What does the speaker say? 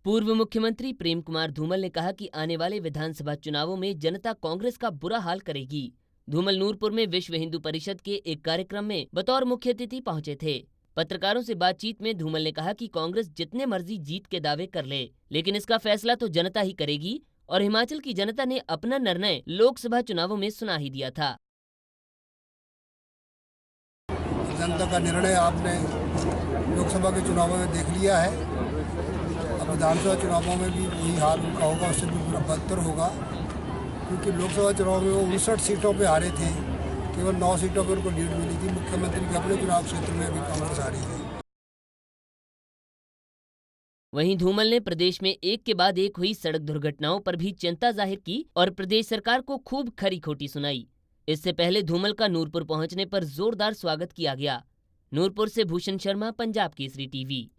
पूर्व मुख्यमंत्री प्रेम कुमार धूमल ने कहा कि आने वाले विधानसभा चुनावों में जनता कांग्रेस का बुरा हाल करेगी। धूमल नूरपुर में विश्व हिंदू परिषद के एक कार्यक्रम में बतौर मुख्य अतिथि पहुंचे थे। पत्रकारों से बातचीत में धूमल ने कहा कि कांग्रेस जितने मर्जी जीत के दावे कर ले, लेकिन इसका फैसला तो जनता ही करेगी और हिमाचल की जनता ने अपना निर्णय लोकसभा चुनावों में सुना ही दिया था। जनता का निर्णय आपने लोकसभा के चुनावों में देख लिया है। अब विधानसभा चुनावों में भी वही हाल उनका होगा, उससे भी पूरा बदतर होगा, क्योंकि लोकसभा चुनाव में वो 59 सीटों पे हारे थे। केवल 9 सीटों पर उनको लीड मिली थी। मुख्यमंत्री के अपने चुनाव क्षेत्र में भी कांग्रेस हारी है। वहीं धूमल ने प्रदेश में एक के बाद एक हुई सड़क दुर्घटनाओं पर भी चिंता जाहिर की और प्रदेश सरकार को खूब खरी खोटी सुनाई। इससे पहले धूमल का नूरपुर पहुंचने पर जोरदार स्वागत किया गया। नूरपुर से भूषण शर्मा, पंजाब केसरी टीवी।